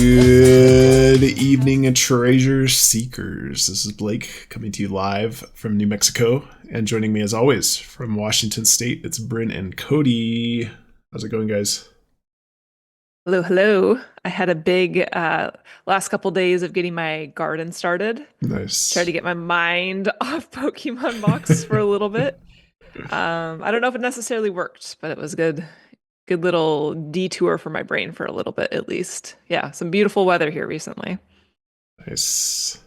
Good evening, treasure seekers. This is Blake coming to you live from New Mexico, and joining me as always from Washington State, it's Bryn and Cody. How's it going, guys? Hello, hello. I had a big last couple days of getting my garden started. Tried to Nice. get my mind off Pokemon box for a little bit. I don't know if it necessarily worked, but it was good. Good little detour for my brain for a little bit at least. Yeah, some beautiful weather here recently. Nice.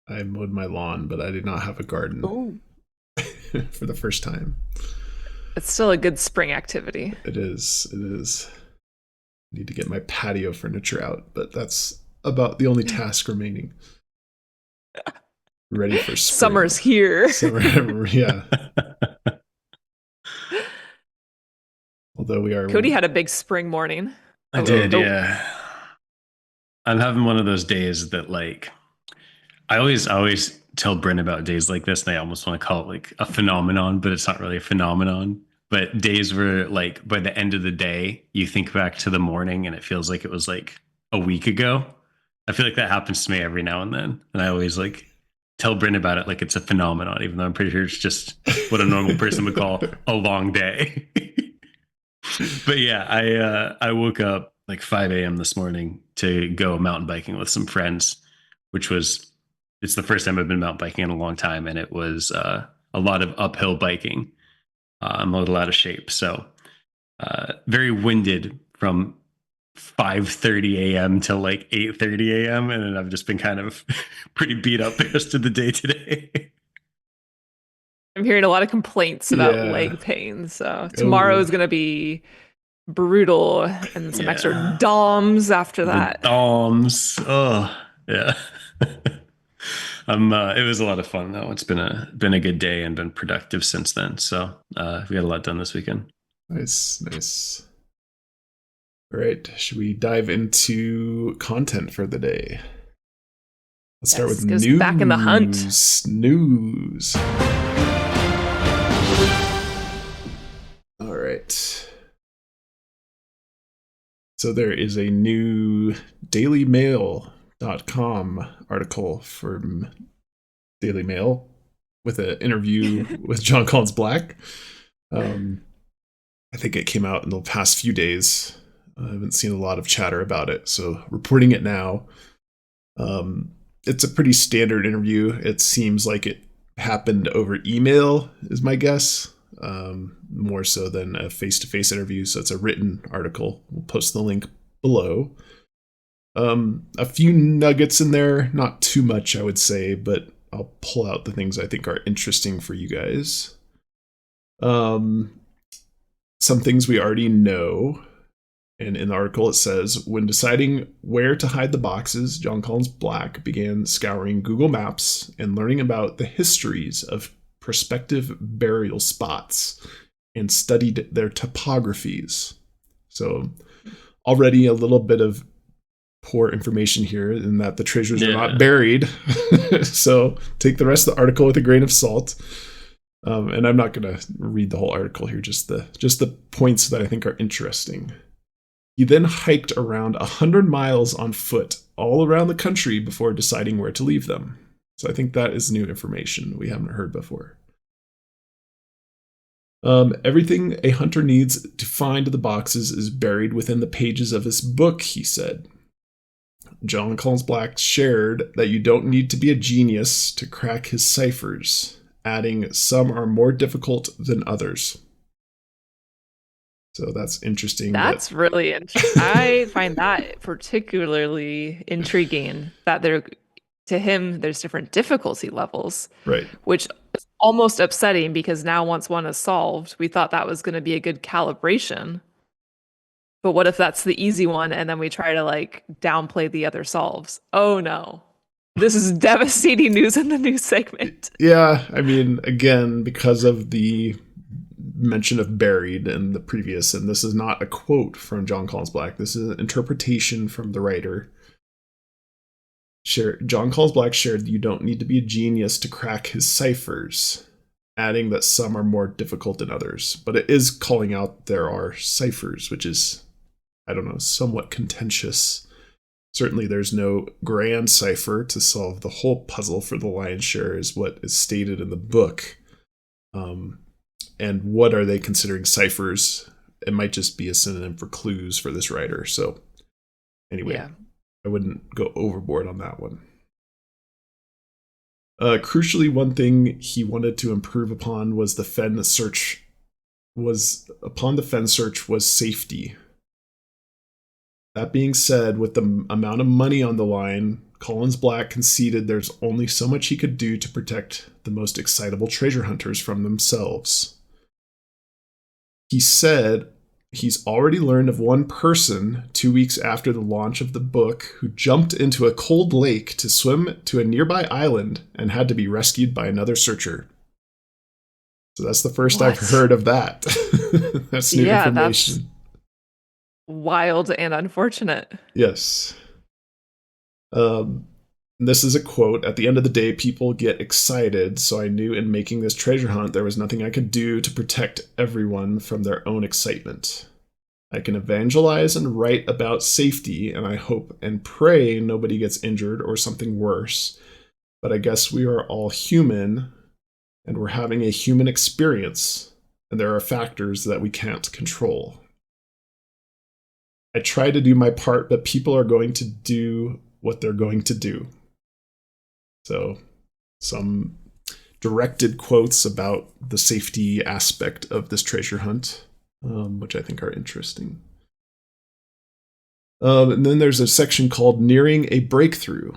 I mowed my lawn, but I did not have a garden Oh. for the first time. It's still a good spring activity. It is. It is. Need to get my patio furniture out, but that's about the only task remaining. Ready for spring. Summer's here. Summer, yeah. Although we are. Cody had a big spring morning. I Oh, did, oh, yeah. I'm having one of those days that I always tell Bryn about days like this, and I almost want to call it like a phenomenon, but it's not really a phenomenon. But days where like by the end of the day, you think back to the morning and it feels like it was like a week ago. I feel like that happens to me every now and then. And I always like tell Bryn about it like it's a phenomenon, even though I'm pretty sure it's just what a normal person would call a long day. But yeah, I woke up like 5 a.m. this morning to go mountain biking with some friends, which was it's the first time I've been mountain biking in a long time, and it was a lot of uphill biking. I'm a little out of shape, so very winded from 5:30 a.m. till like 8:30 a.m. and then I've just been kind of pretty beat up the rest of the day today. I'm hearing a lot of complaints about Yeah. leg pain. So tomorrow is going to be brutal and some extra DOMs after that. The DOMs. Oh, yeah. It was a lot of fun though. It's been a good day and been productive since then. So we got a lot done this weekend. Nice, nice. All right, should we dive into content for the day? Let's start with goes news. back in the hunt. News. All right. So there is a new dailymail.com article from Daily Mail with an interview with Jon Collins-Black. I think it came out in the past few days. I haven't seen a lot of chatter about it, so reporting it now. It's a pretty standard interview. It seems like it happened over email, is my guess, more so than a face-to-face interview. So it's a written article. We'll post the link below. A few nuggets in there, not too much, I would say, but I'll pull out the things I think are interesting for you guys. Some things we already know. And in the article, it says, when deciding where to hide the boxes, Jon Collins-Black began scouring Google Maps and learning about the histories of prospective burial spots and studied their topographies. So already a little bit of poor information here in that the treasures are not buried. So take the rest of the article with a grain of salt. And I'm not going to read the whole article here, just the points that I think are interesting. He then hiked around 100 miles on foot all around the country before deciding where to leave them. So I think that is new information we haven't heard before. Everything a hunter needs to find the boxes is buried within the pages of his book, he said. Jon Collins-Black shared that you don't need to be a genius to crack his ciphers, adding some are more difficult than others. So that's interesting. That's really interesting. I find that particularly intriguing that to him, there's different difficulty levels. Right. Which is almost upsetting because now once one is solved, we thought that was going to be a good calibration. But what if that's the easy one and then we try to like downplay the other solves? Oh no. This is devastating news in the news segment. Yeah, I mean, again, because of the mention of buried in the previous, and this is not a quote from Jon Collins-Black, this is an interpretation from the writer. Jon Collins-Black shared that you don't need to be a genius to crack his ciphers, adding that some are more difficult than others. But it is calling out there are ciphers, which is, I don't know, somewhat contentious. Certainly, there's no grand cipher to solve the whole puzzle for the lion's share, is what is stated in the book. And what are they considering ciphers? It might just be a synonym for clues for this writer. So, anyway, Yeah. I wouldn't go overboard on that one. Crucially, one thing he wanted to improve upon was the fen search. Upon the fen search was safety. That being said, with the amount of money on the line, Collins-Black conceded there's only so much he could do to protect the most excitable treasure hunters from themselves. He said he's already learned of one person 2 weeks after the launch of the book who jumped into a cold lake to swim to a nearby island and had to be rescued by another searcher. So that's the first I've heard of that. That's new information. That's wild and unfortunate. Yes. This is a quote. At the end of the day, people get excited, so I knew in making this treasure hunt there was nothing I could do to protect everyone from their own excitement. I can evangelize and write about safety, and I hope and pray nobody gets injured or something worse. But I guess we are all human, and we're having a human experience, and there are factors that we can't control. I try to do my part, but people are going to do what they're going to do. So, some directed quotes about the safety aspect of this treasure hunt, which I think are interesting. And then there's a section called Nearing a Breakthrough.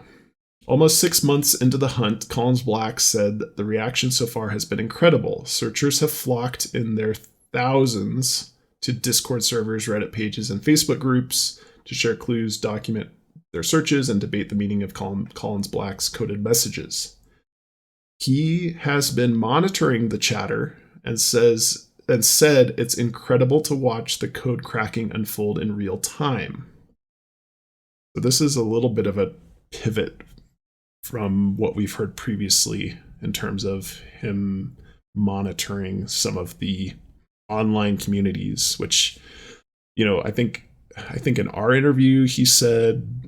Almost 6 months into the hunt, Collins-Black said the reaction so far has been incredible. Searchers have flocked in their thousands to Discord servers, Reddit pages, and Facebook groups to share clues, document their searches, and debate the meaning of Collins-Black's coded messages. He has been monitoring the chatter and said it's incredible to watch the code cracking unfold in real time. So this is a little bit of a pivot from what we've heard previously in terms of him monitoring some of the online communities, which, I think in our interview he said,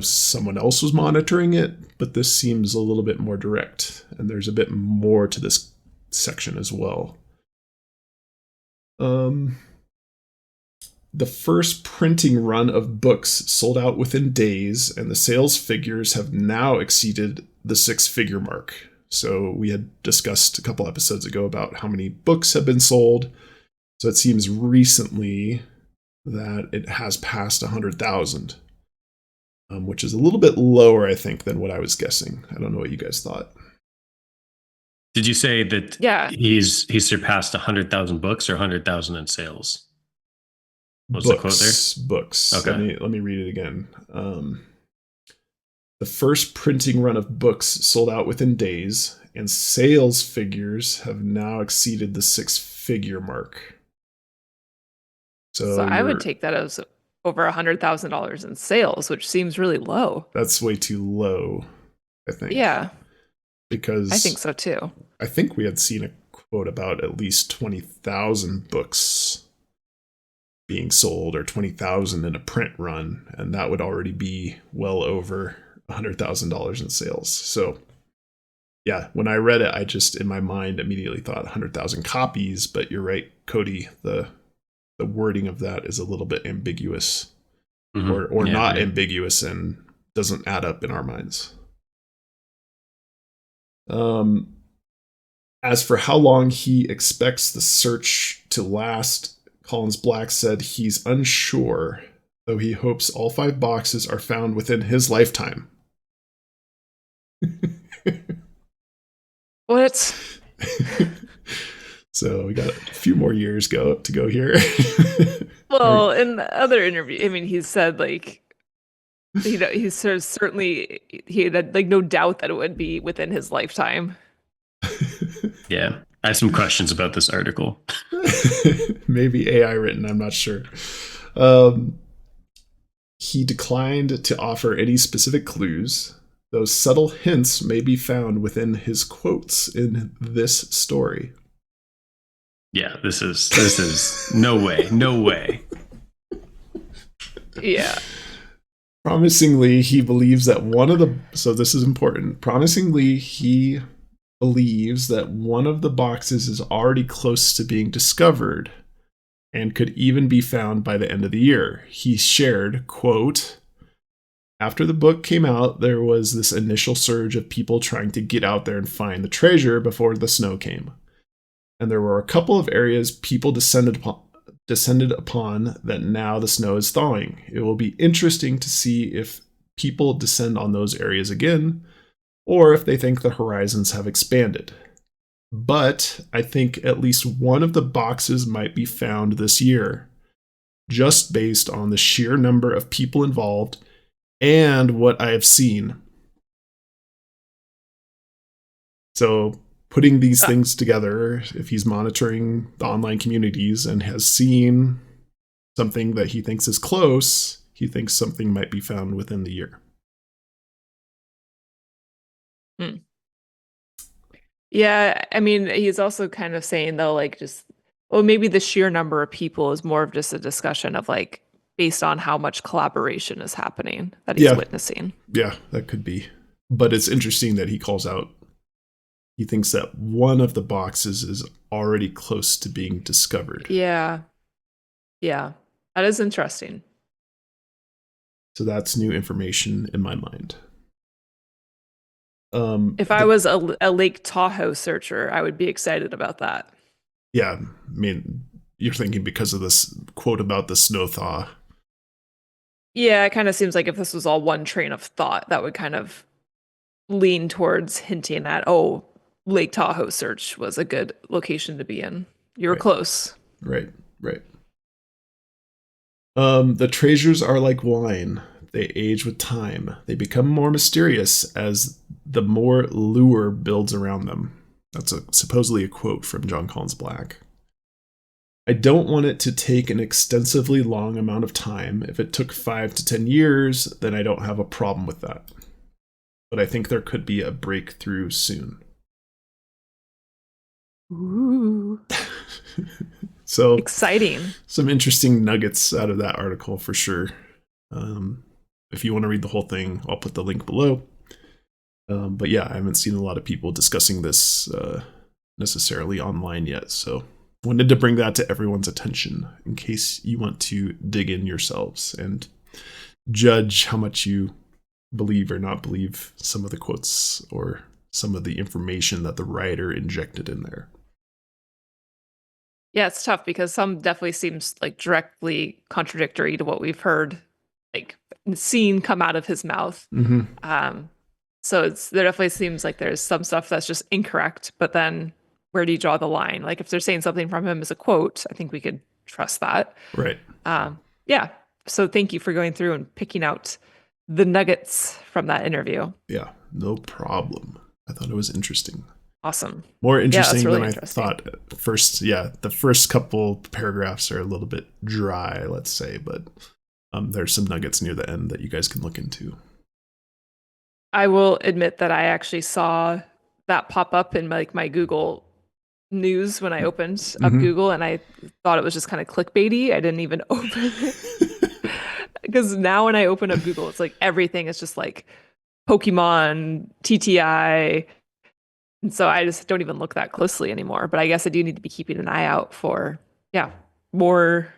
someone else was monitoring it, but this seems a little bit more direct, and there's a bit more to this section as well. The first printing run of books sold out within days, and the sales figures have now exceeded the 6-figure mark. So we had discussed a couple episodes ago about how many books have been sold. So it seems recently that it has passed 100,000, which is a little bit lower, I think, than what I was guessing. I don't know what you guys thought. Did you say that he's surpassed 100,000 books or 100,000 in sales? What's the quote there? Books. Okay. Let me read it again. The first printing run of books sold out within days, and sales figures have now exceeded the 6-figure mark. So I would take that as over $100,000 in sales, which seems really low. That's way too low, I think. Yeah. Because I think so too. I think we had seen a quote about at least 20,000 books being sold, or 20,000 in a print run, and that would already be well over $100,000 in sales. So yeah, when I read it, I just in my mind immediately thought 100,000 copies, but you're right, Cody, the wording of that is a little bit ambiguous, or not ambiguous, and doesn't add up in our minds. As for how long he expects the search to last, Collins-Black said he's unsure, though he hopes all 5 boxes are found within his lifetime. What? So we got a few more years to go here. Well, in the other interview, I mean, he said he certainly he had no doubt that it would be within his lifetime. Yeah, I have some questions about this article. Maybe AI written, I'm not sure. He declined to offer any specific clues, though subtle hints may be found within his quotes in this story. Yeah, this is no way. Yeah. Promisingly, he believes that so this is important. Promisingly, he believes that one of the boxes is already close to being discovered and could even be found by the end of the year. He shared, quote, "After the book came out, there was this initial surge of people trying to get out there and find the treasure before the snow came. And there were a couple of areas people descended upon that now the snow is thawing. It will be interesting to see if people descend on those areas again, or if they think the horizons have expanded. But I think at least one of the boxes might be found this year, just based on the sheer number of people involved and what I have seen." So putting these things together, if he's monitoring the online communities and has seen something that he thinks is close, he thinks something might be found within the year. Yeah, I mean, he's also kind of saying though, like just, well, maybe the sheer number of people is more of just a discussion of like based on how much collaboration is happening that he's witnessing. Yeah, that could be. But it's interesting that he calls out, he thinks that one of the boxes is already close to being discovered. Yeah. Yeah. That is interesting. So that's new information in my mind. If I was a Lake Tahoe searcher, I would be excited about that. Yeah, I mean, you're thinking because of this quote about the snow thaw. Yeah, it kind of seems like if this was all one train of thought, that would kind of lean towards hinting at, oh, Lake Tahoe search was a good location to be in. You were close. Right. The treasures are like wine. They age with time. They become more mysterious as the more lure builds around them. That's supposedly a quote from Jon Collins-Black. I don't want it to take an extensively long amount of time. If it took 5 to 10 years, then I don't have a problem with that. But I think there could be a breakthrough soon. Ooh. So exciting. Some interesting nuggets out of that article for sure. If you want to read the whole thing, I'll put the link below. But yeah, I haven't seen a lot of people discussing this necessarily online yet. So wanted to bring that to everyone's attention in case you want to dig in yourselves and judge how much you believe or not believe some of the quotes or some of the information that the writer injected in there. Yeah, it's tough because some definitely seems like directly contradictory to what we've heard, like seen come out of his mouth. Mm-hmm. So there definitely seems like there's some stuff that's just incorrect, but then where do you draw the line? Like if they're saying something from him as a quote, I think we could trust that. Right. Yeah. So thank you for going through and picking out the nuggets from that interview. Yeah, no problem. I thought it was interesting. Awesome. More interesting really than I thought at first. Yeah, the first couple paragraphs are a little bit dry, let's say, but there's some nuggets near the end that you guys can look into. I will admit that I actually saw that pop up in my Google News when I opened up Google, and I thought it was just kind of clickbaity. I didn't even open it. Because now when I open up Google, it's like everything is just like Pokemon, TTI. And so I just don't even look that closely anymore. But I guess I do need to be keeping an eye out for, more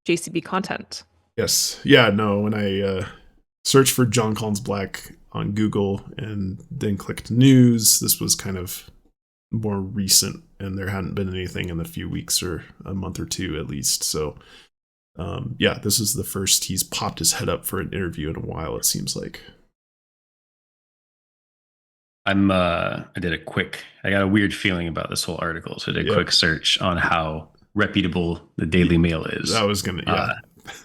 JCB content. Yes. Yeah, no, when I searched for Jon Collins-Black on Google and then clicked news, this was kind of more recent and there hadn't been anything in the few weeks or a month or two at least. So this is the first he's popped his head up for an interview in a while, it seems like. I got a weird feeling about this whole article, so I did a quick search on how reputable the Daily Mail is. I was gonna,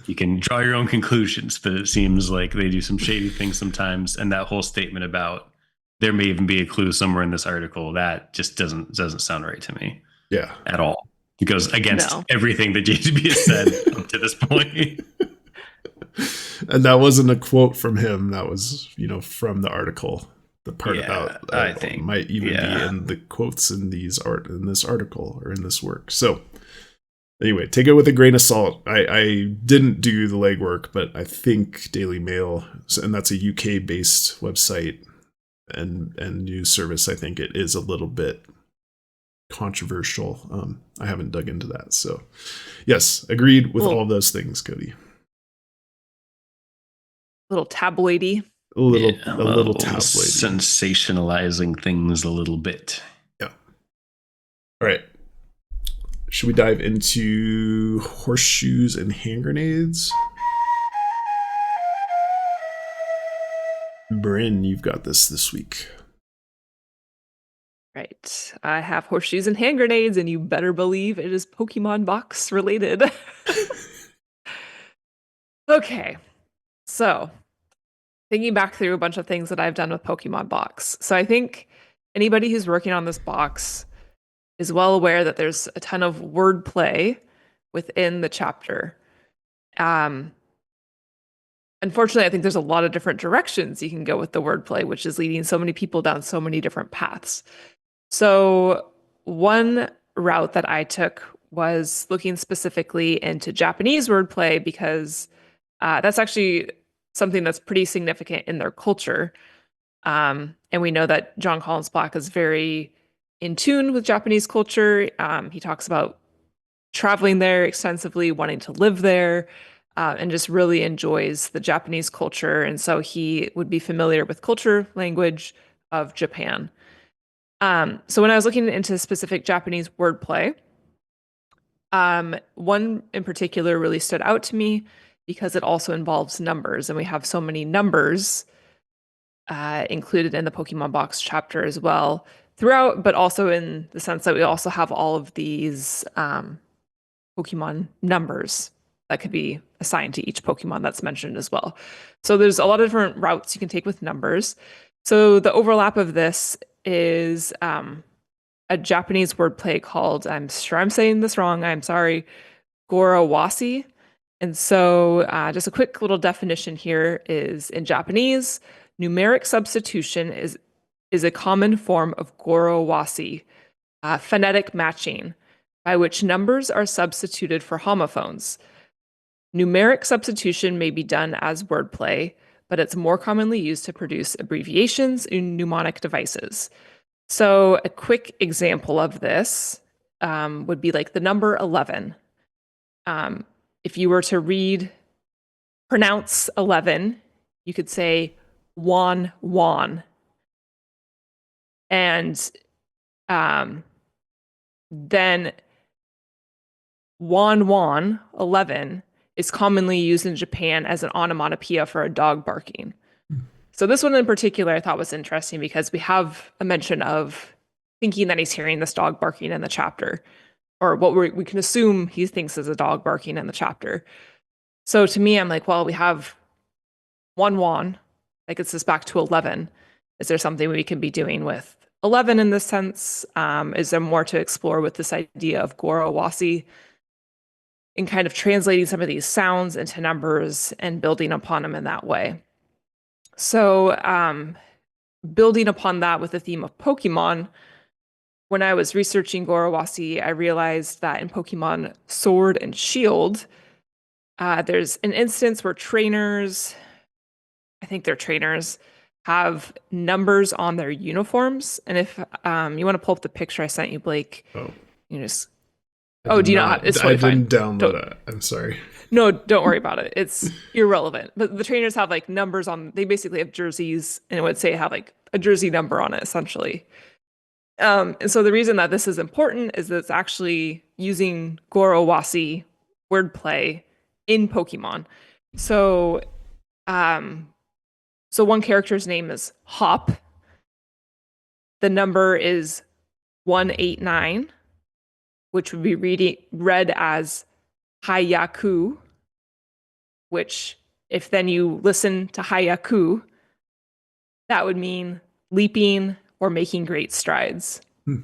you can draw your own conclusions, but it seems like they do some shady things sometimes, and that whole statement about there may even be a clue somewhere in this article, that just doesn't sound right to me. Yeah, at all. It goes against everything that JCB has said up to this point. And that wasn't a quote from him. That was, from the article. The part about I think might even be in the quotes in this article or in this work. So Anyway, take it with a grain of salt. I didn't do the legwork, but I think Daily Mail, and that's a UK based website and news service, I think it is a little bit controversial. I haven't dug into that. So yes, agreed with all of those things, Cody. A little tabloidy. A little tabloidy. Sensationalizing things a little bit. Yeah. All right. Should we dive into horseshoes and hand grenades? Bryn, you've got this week. Right. I have horseshoes and hand grenades, and you better believe it is Pokemon box related. Okay. So, thinking back through a bunch of things that I've done with Pokemon box. So, I think anybody who's working on this box is well aware that there's a ton of wordplay within the chapter. Unfortunately, I think there's a lot of different directions you can go with the wordplay, which is leading so many people down so many different paths. So one route that I took was looking specifically into Japanese wordplay because that's actually something that's pretty significant in their culture. And we know that Jon Collins-Black is very in tune with Japanese culture. He talks about traveling there extensively, wanting to live there, and just really enjoys the Japanese culture. And so he would be familiar with culture, language of Japan. So when I was looking into specific Japanese wordplay, one in particular really stood out to me because it also involves numbers, and we have so many numbers included in the Pokemon box chapter as well throughout, but also in the sense that we also have all of these Pokemon numbers that could be assigned to each Pokemon that's mentioned as well. So there's a lot of different routes you can take with numbers. So the overlap of this is a Japanese wordplay called, I'm sure I'm saying this wrong, I'm sorry, Goroawase. And so just a quick little definition here is in Japanese, numeric substitution is a common form of Goroawase, phonetic matching, by which numbers are substituted for homophones. Numeric substitution may be done as wordplay, but it's more commonly used to produce abbreviations in mnemonic devices. So a quick example of this would be like the number 11. If you were to pronounce 11, you could say wan wan. And then wan wan, 11, is commonly used in Japan as an onomatopoeia for a dog barking. So this one in particular I thought was interesting because we have a mention of thinking that he's hearing this dog barking in the chapter, or what we can assume he thinks is a dog barking in the chapter. So to me, I'm like, well, we have one, that gets us back to 11. Is there something we can be doing with 11 in this sense? Is there more to explore with this idea of Goroawase and kind of translating some of these sounds into numbers and building upon them in that way? So building upon that with the theme of Pokemon, when I was researching Goroawase, I realized that in Pokemon Sword and Shield, there's an instance where trainers, I think they're trainers, have numbers on their uniforms. And if you want to pull up the picture I sent you, Blake, you just... do you not? It's totally fine. I didn't download it. I'm sorry. No, don't worry about it. It's irrelevant. But the trainers have like numbers on, they basically have jerseys, and it would say have like a jersey number on it, essentially. And so the reason that this is important is that it's actually using Goroawase wordplay in Pokemon. So, so one character's name is Hop. The number is 189, which would be read as Hayaku, which if then you listen to Hayaku, that would mean leaping or making great strides. So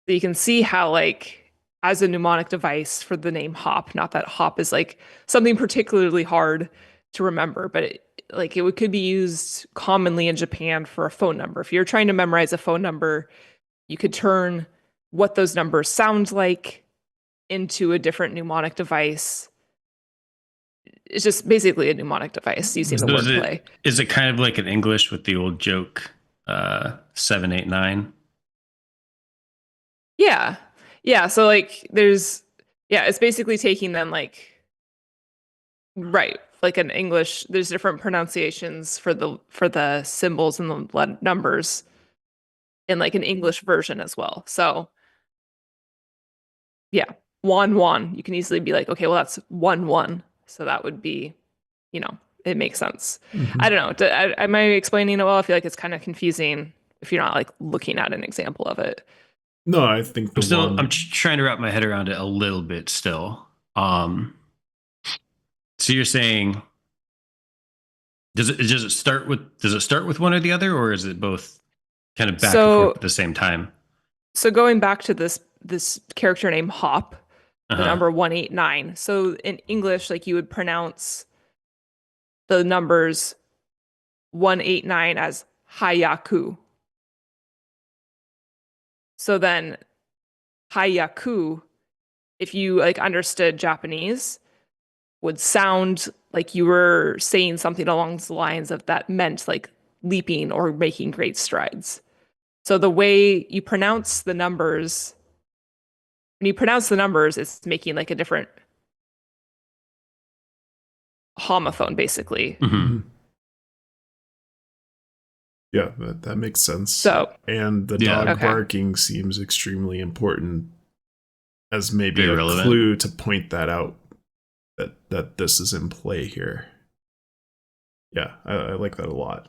you can see how, like, as a mnemonic device for the name Hop, not that Hop is like something particularly hard to remember, but it could be used commonly in Japan for a phone number. If you're trying to memorize a phone number, you could turn what those numbers sound like into a different mnemonic device. It's just basically a mnemonic device using the wordplay. Is it kind of like in English with the old joke, 789? Yeah. Yeah. So like it's basically taking them like, right. Like in English, there's different pronunciations for the symbols and the numbers in like an English version as well. So yeah, 1 1. You can easily be like, okay, well that's 1 1. So that would be, it makes sense. I don't know. Am I explaining it well? I feel like it's kind of confusing if you're not like looking at an example of it. No, I think I'm trying to wrap my head around it a little bit still. So you're saying, does it start with one or the other, or is it both kind of back and forth at the same time? So going back to this character named Hop, the number 189. So in English, like you would pronounce the numbers 189 as Hayaku. So then Hayaku, if you like understood Japanese, would sound like you were saying something along the lines of that meant like leaping or making great strides. So the way you pronounce the numbers, when you pronounce the numbers, it's making like a different homophone, basically. Yeah, that makes sense. So, and the dog barking seems extremely important as maybe a clue to point that out, that this is in play here. Yeah, I like that a lot.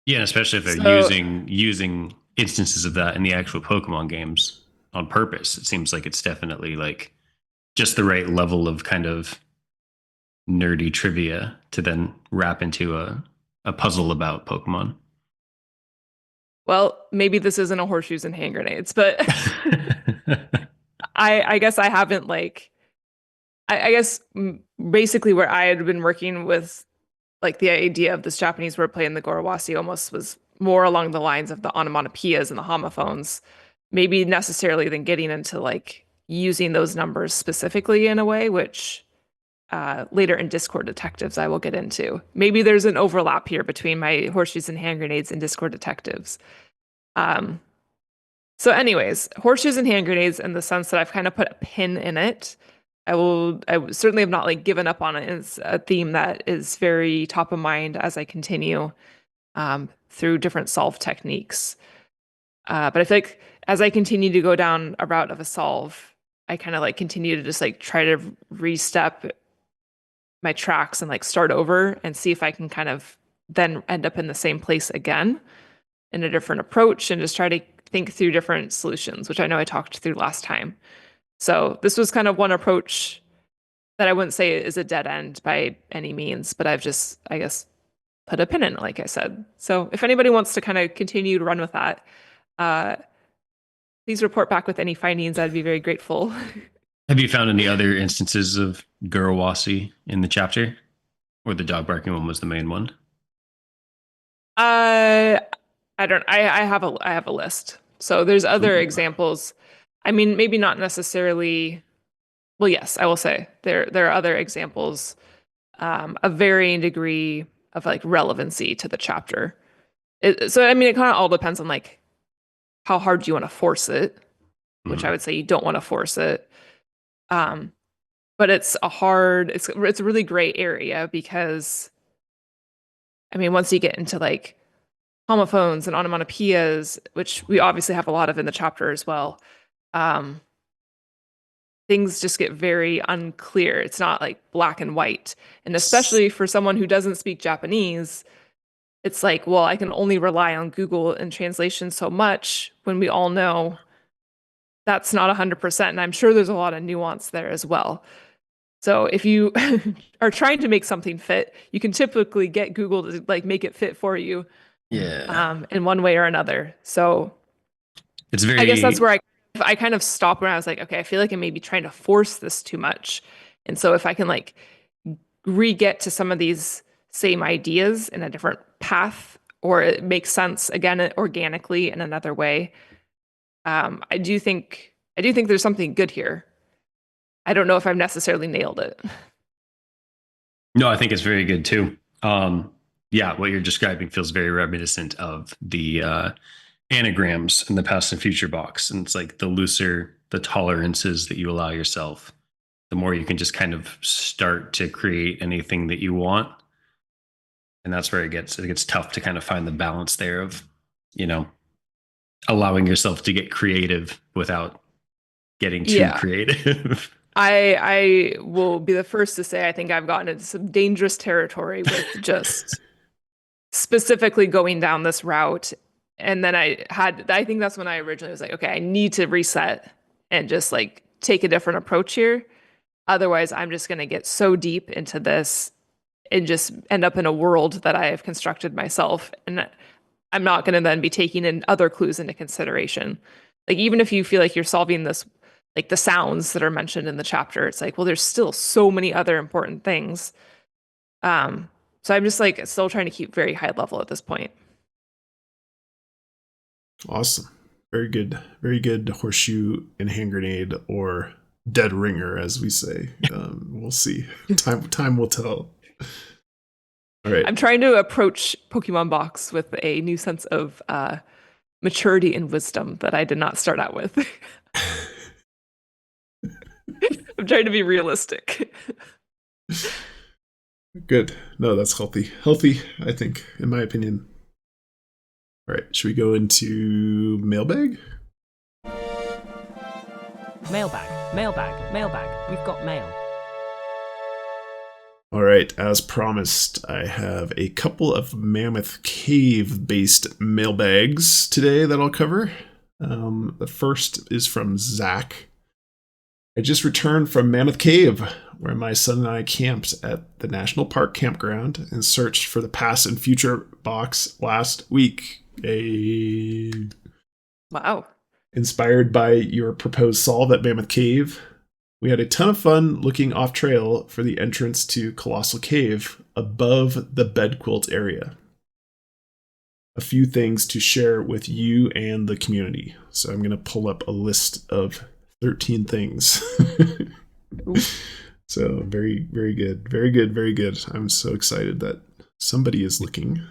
Yeah, especially if they're using instances of that in the actual Pokemon games on purpose. It seems like it's definitely like just the right level of kind of nerdy trivia to then wrap into a puzzle about Pokemon. Well, maybe this isn't a Horseshoes and Hand Grenades, but I guess I haven't like, I guess basically where I had been working with like the idea of this Japanese wordplay in the Goroawase almost was more along the lines of the onomatopoeias and the homophones, maybe necessarily than getting into like using those numbers specifically in a way, which later in Discord Detectives I will get into. Maybe there's an overlap here between my Horseshoes and Hand Grenades and Discord Detectives. So anyways, Horseshoes and Hand Grenades in the sense that I've kind of put a pin in it. I certainly have not like given up on it. It's a theme that is very top of mind as I continue through different solve techniques. But I feel like as I continue to go down a route of a solve, I kind of like continue to just like try to re-step my tracks and like start over and see if I can kind of then end up in the same place again in a different approach and just try to think through different solutions, which I know I talked through last time. So this was kind of one approach that I wouldn't say is a dead end by any means, but I've just, I guess, put a pin in it, like I said. So if anybody wants to kind of continue to run with that, please report back with any findings. I'd be very grateful. Have you found any other instances of Goroawase in the chapter? Or the dog barking one was the main one? I have a list. So there's other examples. I mean, maybe not necessarily. Well, yes, I will say there are other examples of varying degree of like relevancy to the chapter. So I mean, it kind of all depends on like how hard you want to force it, which I would say you don't want to force it. But it's a really gray area because, I mean, once you get into like homophones and onomatopoeias, which we obviously have a lot of in the chapter as well, things just get very unclear. It's not like black and white. And especially for someone who doesn't speak Japanese, it's like, well, I can only rely on Google and translation so much when we all know that's not 100%. And I'm sure there's a lot of nuance there as well. So if you are trying to make something fit, you can typically get Google to like make it fit for you. Yeah. In one way or another. So it's very, I guess that's where I kind of stopped when I was like, okay, I feel like I may be trying to force this too much. And so if I can like re-get to some of these same ideas in a different path, or it makes sense again organically in another way, I do think there's something good here. I don't know if I've necessarily nailed it. No, I think it's very good too. Yeah, what you're describing feels very reminiscent of the anagrams in the past and future box. And it's like the looser the tolerances that you allow yourself, the more you can just kind of start to create anything that you want. And that's where it gets tough to kind of find the balance there of, you know, allowing yourself to get creative without getting too creative. I will be the first to say I think I've gotten into some dangerous territory with just specifically going down this route. And then I think that's when I originally was like, okay, I need to reset and just like take a different approach here. Otherwise, I'm just going to get so deep into this and just end up in a world that I have constructed myself. And I'm not going to then be taking in other clues into consideration. Like, even if you feel like you're solving this, like the sounds that are mentioned in the chapter, it's like, well, there's still so many other important things. So I'm just like still trying to keep very high level at this point. Awesome. Very good. Very good horseshoe and hand grenade, or dead ringer, as we say. We'll see. Time will tell. All right. I'm trying to approach Pokemon Box with a new sense of maturity and wisdom that I did not start out with. I'm trying to be realistic. Good. No, that's healthy. Healthy, I think, in my opinion. All right. Should we go into mailbag? Mailbag. We've got mail. All right. As promised, I have a couple of Mammoth Cave based mailbags today that I'll cover. The first is from Zach. I just returned from Mammoth Cave, where my son and I camped at the National Park Campground and searched for the past and future box last week. Wow. Inspired by your proposed solve at Mammoth Cave, we had a ton of fun looking off trail for the entrance to Colossal Cave above the bed quilt area. A few things to share with you and the community. So I'm going to pull up a list of 13 things. So very, very good. Very good. Very good. I'm so excited that somebody is looking.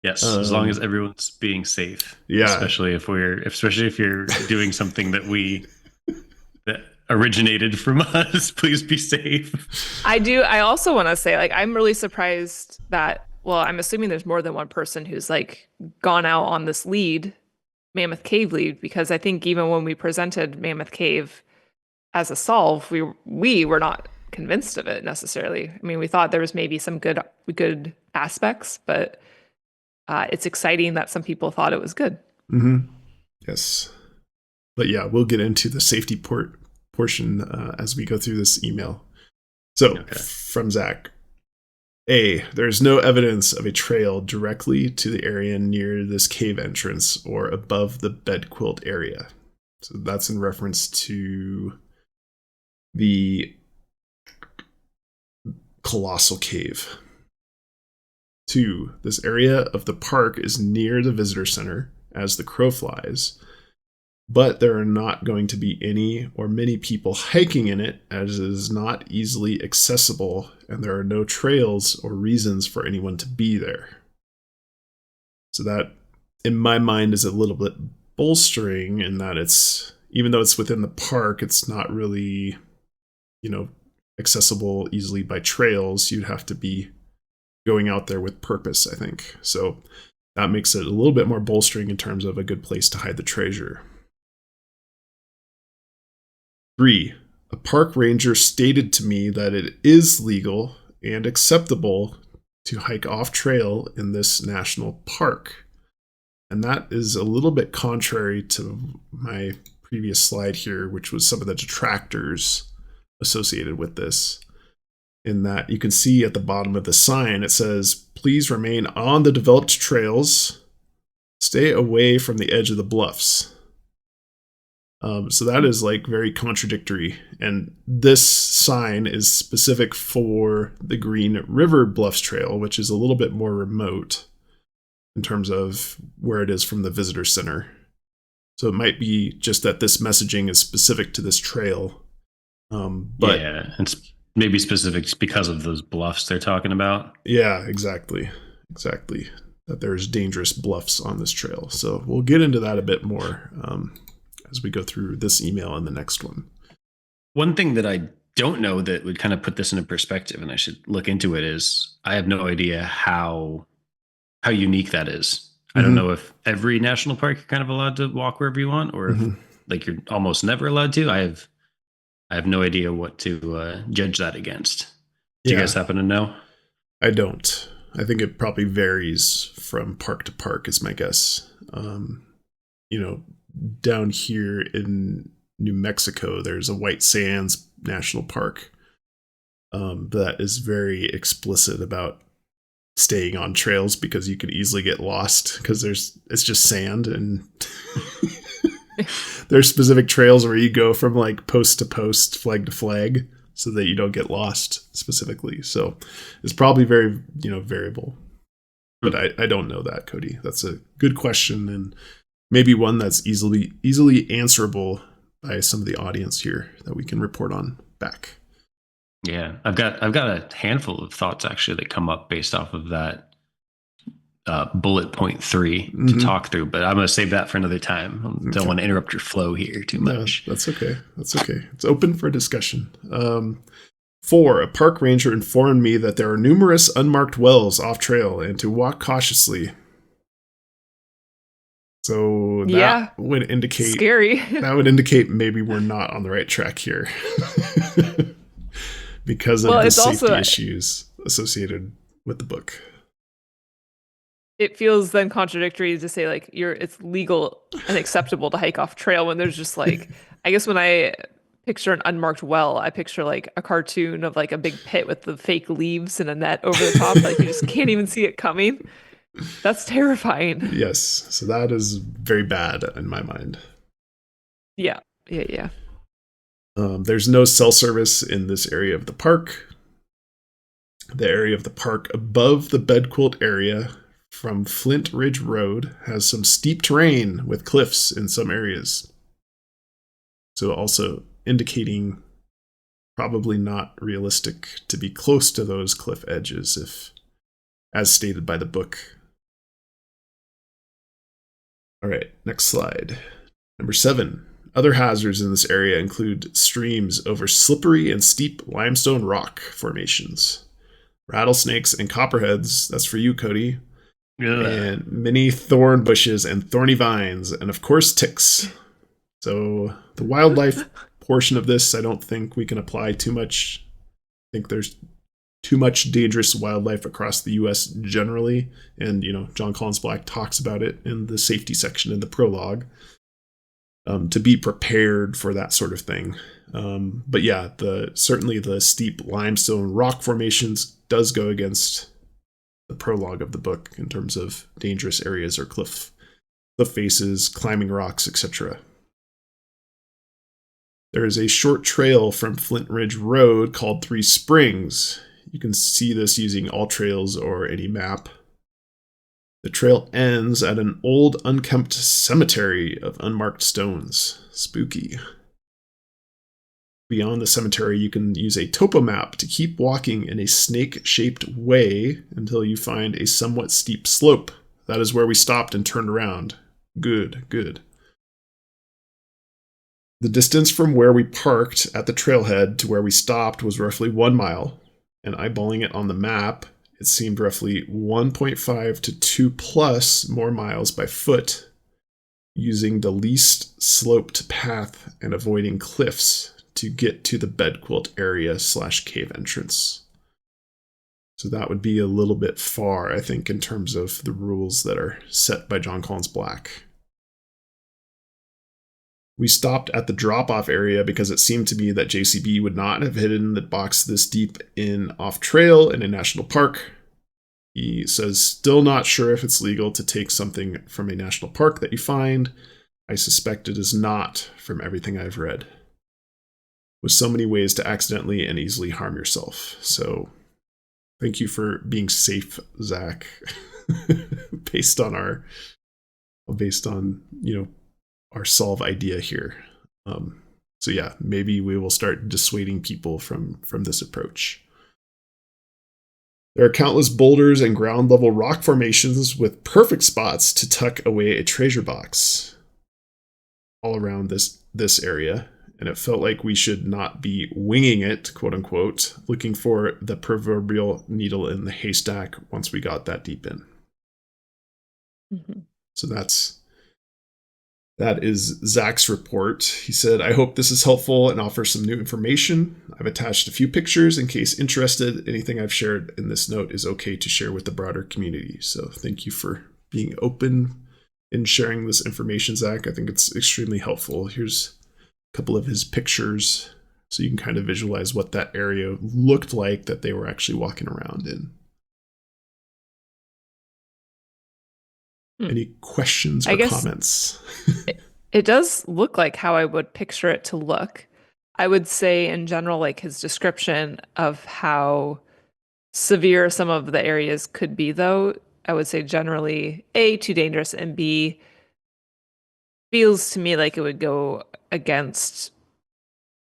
Yes, as long as everyone's being safe. Yeah. Especially if you're doing something that originated from us, please be safe. I also want to say, like, I'm really surprised that, well, I'm assuming there's more than one person who's like gone out on this lead, Mammoth Cave lead, because I think even when we presented Mammoth Cave as a solve, we were not convinced of it necessarily. I mean, we thought there was maybe some good aspects, but it's exciting that some people thought it was good. Mm-hmm. Yes. But yeah, we'll get into the safety portion as we go through this email. So, from Zach. A, there's no evidence of a trail directly to the area near this cave entrance or above the bed quilt area. So that's in reference to the Colossal Cave. 2, this area of the park is near the visitor center as the crow flies, but there are not going to be any or many people hiking in it, as it is not easily accessible and there are no trails or reasons for anyone to be there. So that, in my mind, is a little bit bolstering in that it's, even though it's within the park, it's not really, accessible easily by trails. You'd have to be going out there with purpose, I think. So that makes it a little bit more bolstering in terms of a good place to hide the treasure. 3, a park ranger stated to me that it is legal and acceptable to hike off trail in this national park. And that is a little bit contrary to my previous slide here, which was some of the detractors associated with this. In that you can see at the bottom of the sign, it says, please remain on the developed trails, stay away from the edge of the bluffs. So that is like very contradictory. And this sign is specific for the Green River Bluffs Trail, which is a little bit more remote in terms of where it is from the visitor center. So it might be just that this messaging is specific to this trail But yeah, it's maybe specific because of those bluffs they're talking about. yeah, exactly. That there's dangerous bluffs on this trail. So we'll get into that a bit more as we go through this email and the next one. One thing that I don't know that would kind of put this into perspective, and I should look into it, is I have no idea how unique that is. I don't know if every national park you're kind of allowed to walk wherever you want, or if like you're almost never allowed to. I have no idea what to judge that against. Do you guys happen to know? I don't. I think it probably varies from park to park, is my guess. Down here in New Mexico, there's a White Sands National Park that is very explicit about staying on trails because you could easily get lost because it's just sand, and there's specific trails where you go from like post to post, flag to flag, so that you don't get lost specifically. So it's probably very, variable. But I don't know that, Cody. That's a good question, and maybe one that's easily answerable by some of the audience here that we can report on back. Yeah, I've got a handful of thoughts actually that come up based off of that bullet point 3 to talk through, but I'm going to save that for another time. I don't want to interrupt your flow here too much. No, that's okay. It's open for discussion. 4, a park ranger informed me that there are numerous unmarked wells off trail and to walk cautiously. So that would indicate scary. That would indicate maybe we're not on the right track here. Because of the safety issues associated with the book. It feels then contradictory to say like it's legal and acceptable to hike off trail when there's just like, I guess when I picture an unmarked well, I picture like a cartoon of like a big pit with the fake leaves and a net over the top. Like you just can't even see it coming. That's terrifying. Yes. So that is very bad in my mind. Yeah. There's no cell service in this area of the park. The area of the park above the Bedquilt area from Flint Ridge Road has some steep terrain with cliffs in some areas. So also indicating probably not realistic to be close to those cliff edges if, as stated by the book. All right, next slide. Number 7. Other hazards in this area include streams over slippery and steep limestone rock formations, rattlesnakes and copperheads, that's for you, Cody, and many thorn bushes and thorny vines, and of course ticks. So the wildlife portion of this, I don't think we can apply too much. I think there's too much dangerous wildlife across the U.S. generally, and Jon Collins-Black talks about it in the safety section in the prologue. To be prepared for that sort of thing. But yeah, certainly the steep limestone rock formations does go against the prologue of the book in terms of dangerous areas or cliff faces, climbing rocks, etc. There is a short trail from Flint Ridge Road called 3 Springs. You can see this using All Trails or any map. The trail ends at an old unkempt cemetery of unmarked stones. Spooky. Beyond the cemetery, you can use a topo map to keep walking in a snake-shaped way until you find a somewhat steep slope. That is where we stopped and turned around. Good. The distance from where we parked at the trailhead to where we stopped was roughly 1 mile, and eyeballing it on the map, it seemed roughly 1.5 to 2 plus more miles by foot, using the least sloped path and avoiding cliffs to get to the Bedquilt area / cave entrance. So that would be a little bit far, I think, in terms of the rules that are set by Jon Collins-Black. We stopped at the drop-off area because it seemed to me that JCB would not have hidden the box this deep in off-trail in a national park. He says, still not sure if it's legal to take something from a national park that you find. I suspect it is not, from everything I've read. With so many ways to accidentally and easily harm yourself. So, thank you for being safe, Zach. based on our solve idea here. So So yeah, maybe we will start dissuading people from this approach. There are countless boulders and ground level rock formations with perfect spots to tuck away a treasure box all around this area, and it felt like we should not be winging it, quote unquote, looking for the proverbial needle in the haystack once we got that deep in. Mm-hmm. So that is Zach's report. He said, I hope this is helpful and offers some new information. I've attached a few pictures in case interested. Anything I've shared in this note is okay to share with the broader community. So thank you for being open in sharing this information, Zach. I think it's extremely helpful. Here's a couple of his pictures so you can kind of visualize what that area looked like that they were actually walking around in. Any questions or comments? It does look like how I would picture it to look. I would say in general, like his description of how severe some of the areas could be, though, I would say generally, A, too dangerous, and B, feels to me like it would go against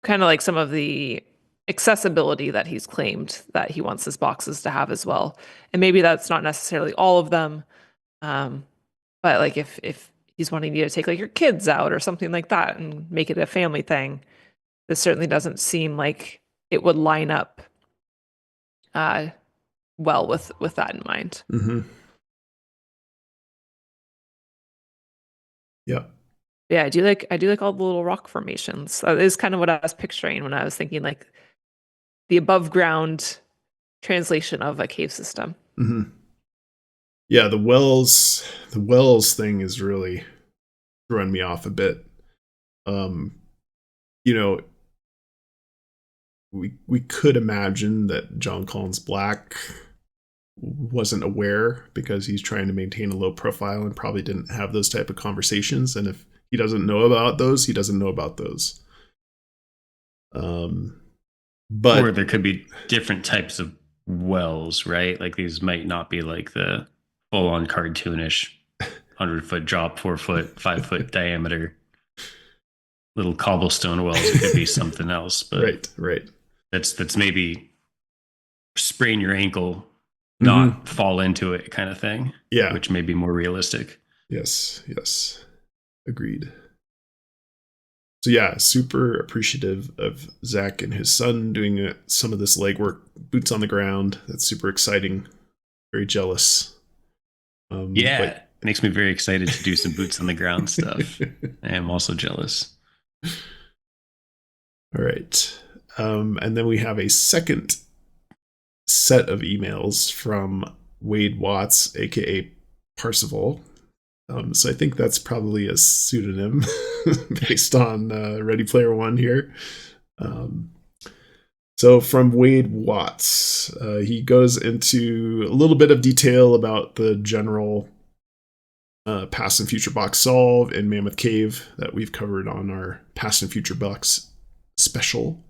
kind of like some of the accessibility that he's claimed that he wants his boxes to have as well. And maybe that's not necessarily all of them. But like if he's wanting you to take like your kids out or something like that and make it a family thing, this certainly doesn't seem like it would line up well with that in mind. Mm-hmm. Yeah. Yeah, I do like all the little rock formations. That is kind of what I was picturing when I was thinking like the above ground translation of a cave system. Mm-hmm. Yeah, the wells thing is really throwing me off a bit. You know, we could imagine that Jon Collins-Black wasn't aware because he's trying to maintain a low profile and probably didn't have those type of conversations. And if he doesn't know about those, he doesn't know about those. But or there could be different types of wells, right? Like these might not be like the full-on cartoonish 100-foot drop, 4-foot, 5-foot diameter little cobblestone wells. It could be something else, but right. That's maybe sprain your ankle, not fall into it kind of thing. Yeah, which may be more realistic. Yes, agreed. So yeah, super appreciative of Zach and his son doing some of this legwork, boots on the ground. That's super exciting. Very jealous. It makes me very excited to do some boots on the ground stuff. I am also jealous. All right. And then we have a second set of emails from Wade Watts, aka Parsival. So I think that's probably a pseudonym based on Ready Player One here. So from Wade Watts, he goes into a little bit of detail about the general past and future box solve in Mammoth Cave that we've covered on our past and future box special.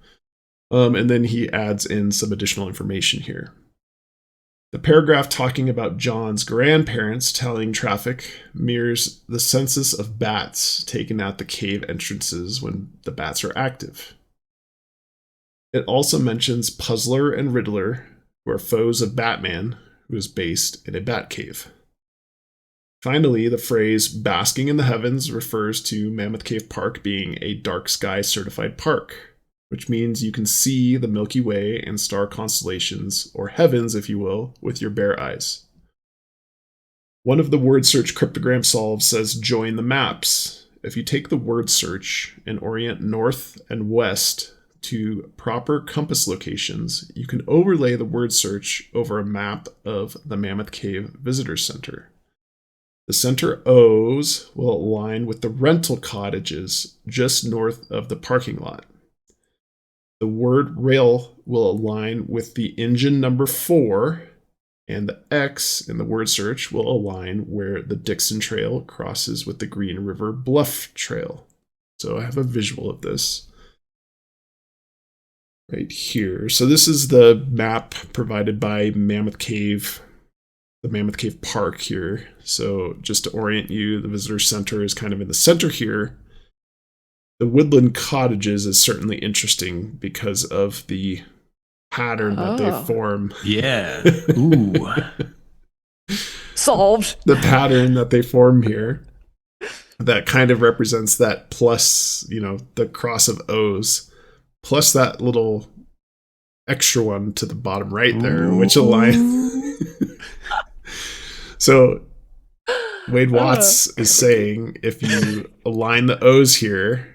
And then he adds in some additional information here. The paragraph talking about John's grandparents telling traffic mirrors the census of bats taken at the cave entrances when the bats are active. It also mentions Puzzler and Riddler, who are foes of Batman, who is based in a bat cave. Finally, the phrase basking in the heavens refers to Mammoth Cave Park being a dark sky certified park, which means you can see the Milky Way and star constellations, or heavens, if you will, with your bare eyes. One of the word search cryptogram solves says join the maps. If you take the word search and orient north and west to proper compass locations, you can overlay the word search over a map of the Mammoth Cave Visitor Center. The center O's will align with the rental cottages just north of the parking lot. The word rail will align with the engine number 4, and the X in the word search will align where the Dixon Trail crosses with the Green River Bluff Trail. So I have a visual of this right here. So this is the map provided by Mammoth Cave, the Mammoth Cave Park here. So just to orient you, the visitor center is kind of in the center here. The woodland cottages is certainly interesting because of the pattern that they form. Yeah. Ooh. Solved. The pattern that they form here that kind of represents that plus, the cross of O's, plus that little extra one to the bottom right there, which aligns. So Wade Watts is saying if you align the O's here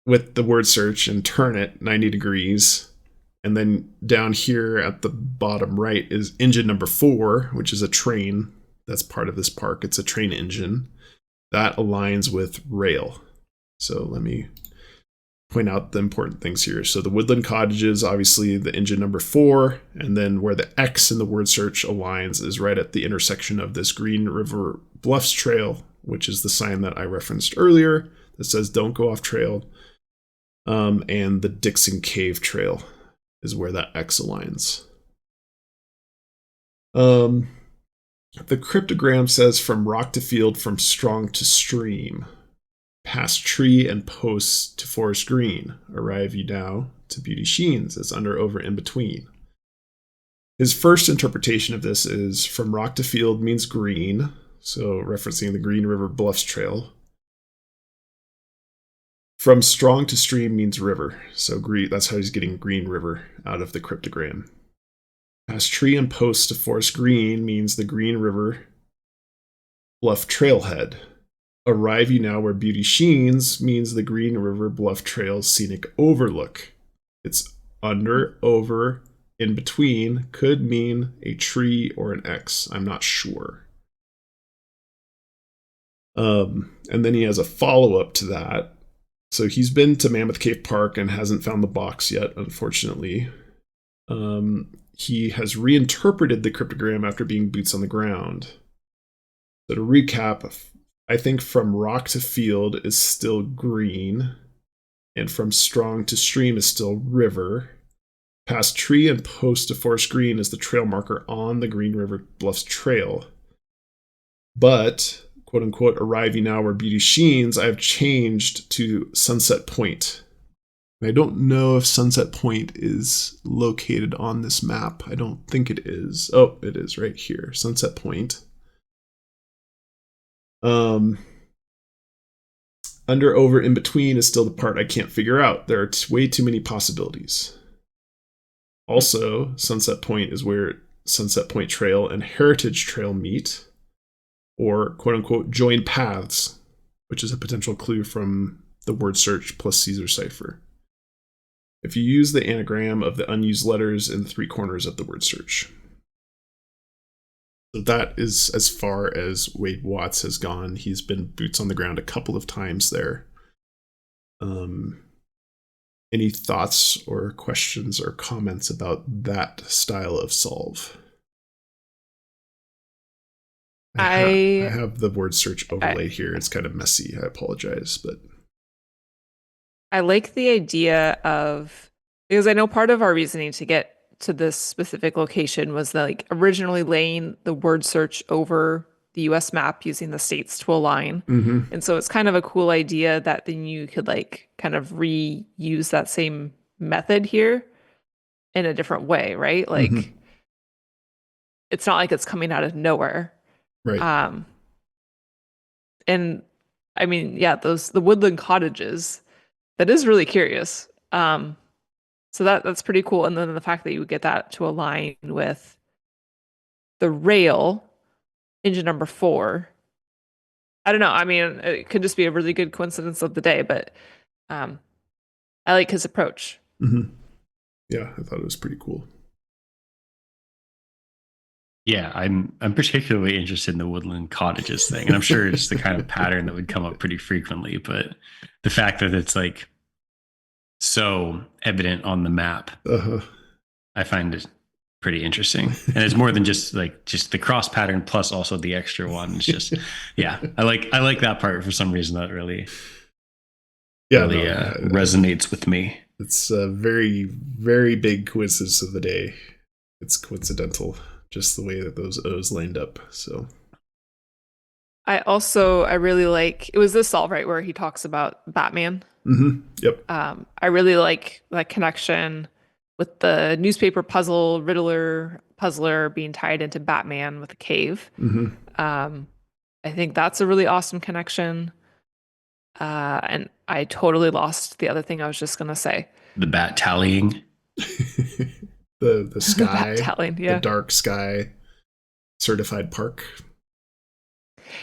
with the word search and turn it 90 degrees, and then down here at the bottom right is engine number 4, which is a train that's part of this park. It's a train engine that aligns with rail. So let me point out the important things here. So the woodland cottages, obviously the engine number 4, and then where the X in the word search aligns is right at the intersection of this Green River Bluffs Trail, which is the sign that I referenced earlier that says don't go off trail. And the Dixon Cave Trail is where that X aligns. The cryptogram says from rock to field, from strong to stream, past tree and post to forest green, arrive you now to beauty sheens as under, over, in between. His first interpretation of this is from rock to field means green, so referencing the Green River Bluffs Trail. From strong to stream means river, so green, that's how he's getting Green River out of the cryptogram. Past tree and post to forest green means the Green River Bluff Trailhead. Arrive you now where beauty sheens means the Green River Bluff Trail scenic overlook. It's under, over, in between, could mean a tree or an X. I'm not sure. And then he has a follow-up to that. So he's been to Mammoth Cave Park and hasn't found the box yet, unfortunately. He has reinterpreted the cryptogram after being boots on the ground. So to recap, I think from rock to field is still green, and from strong to stream is still river. Past tree and post to forest green is the trail marker on the Green River Bluffs Trail. But quote unquote, arrive you now where beauty sheens, I have changed to Sunset Point. I don't know if Sunset Point is located on this map. I don't think it is. Oh, it is right here. Sunset Point. Under, over, in between is still the part I can't figure out. There are way too many possibilities. Also, Sunset Point is where Sunset Point Trail and Heritage Trail meet, or quote-unquote join paths, which is a potential clue from the word search plus Caesar cipher. If you use the anagram of the unused letters in the 3 corners of the word search. So that is as far as Wade Watts has gone. He's been boots on the ground a couple of times there. Any thoughts or questions or comments about that style of solve? I have the word search overlay here. It's kind of messy. I apologize, but I like the idea of, because I know part of our reasoning to get to this specific location was originally laying the word search over the US map using the states to align. Mm-hmm. And so it's kind of a cool idea that then you could kind of reuse that same method here in a different way, right? Mm-hmm. It's not like it's coming out of nowhere. Right. And I mean, yeah, the woodland cottages, that is really curious. So that's pretty cool. And then the fact that you would get that to align with the rail, engine number 4. I don't know. I mean, it could just be a really good coincidence of the day, but I like his approach. Mm-hmm. Yeah, I thought it was pretty cool. Yeah, I'm particularly interested in the woodland cottages thing, and I'm sure it's the kind of pattern that would come up pretty frequently. But the fact that it's so evident on the map, I find it pretty interesting. And it's more than just the cross pattern plus also the extra one. It's just yeah, I like that part for some reason. That really resonates with me. It's a very, very big coincidence of the day. It's coincidental. Just the way that those O's lined up. So I really like, it was this solve, right, where he talks about Batman Yep. I really like that connection with the newspaper puzzle, Riddler, puzzler being tied into Batman with the cave. I think that's a really awesome connection. And I totally lost the other thing I was just gonna say. The bat tallying. The The sky, bat tallying, the yeah. dark sky certified park.